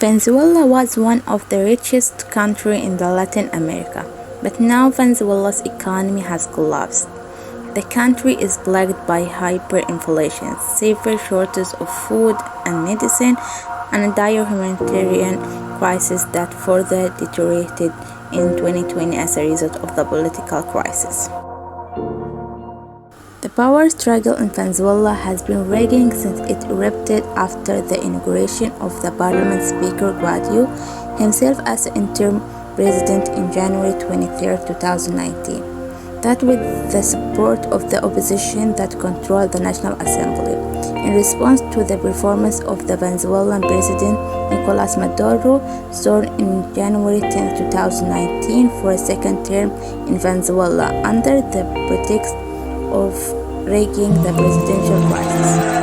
Venezuela was one of the richest countries in Latin America, but now Venezuela's economy has collapsed. The country is plagued by hyperinflation, severe shortages of food and medicine, and a dire humanitarian crisis that further deteriorated in 2020 as a result of the political crisis. The power struggle in Venezuela has been raging since it erupted after the inauguration of the parliament speaker Guaido himself as interim president in January 23, 2019. That with the support of the opposition that controlled the National Assembly. In response to the performance of the Venezuelan President Nicolas Maduro, sworn in January 10, 2019 for a second term in Venezuela under the pretext of raging the presidential crisis.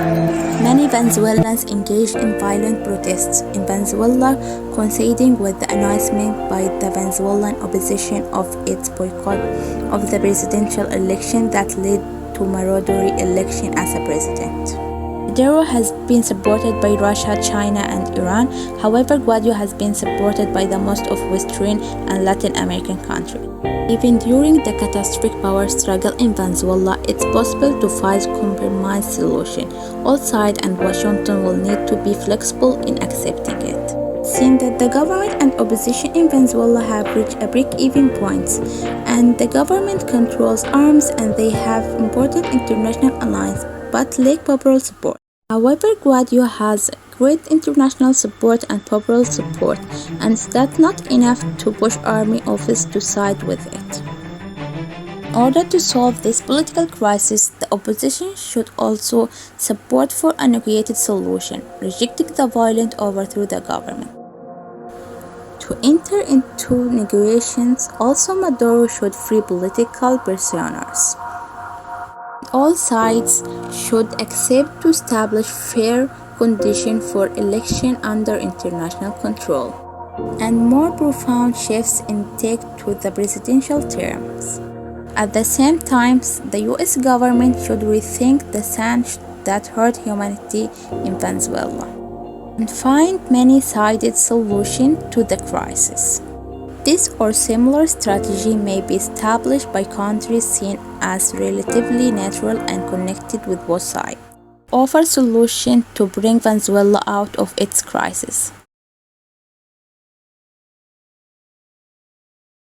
Many Venezuelans engaged in violent protests in Venezuela, coinciding with the announcement by the Venezuelan opposition of its boycott of the presidential election that led to Maduro's election as a president. Maduro has been supported by Russia, China, and Iran. However, Guaido has been supported by the most of Western and Latin American countries. Even during the catastrophic power struggle in Venezuela, it's possible to find a compromise solution. All sides and Washington will need to be flexible in accepting it. Seeing that the government and opposition in Venezuela have reached a break-even point, and the government controls arms and they have important international alliances, but lack popular support. However, Guaido has great international support and popular support, and that's not enough to push army officers to side with it. In order to solve this political crisis, the opposition should also support for a negotiated solution, rejecting the violent overthrow of the government. To enter into negotiations, also Maduro should free political prisoners. All sides should accept to establish fair conditions for election under international control, and more profound shifts in take to the presidential terms. At the same time, the US government should rethink the sanctions that hurt humanity in Venezuela and find many-sided solution to the crisis. This or similar strategy may be established by countries seen as relatively neutral and connected with both sides. Offer solution to bring Venezuela out of its crisis.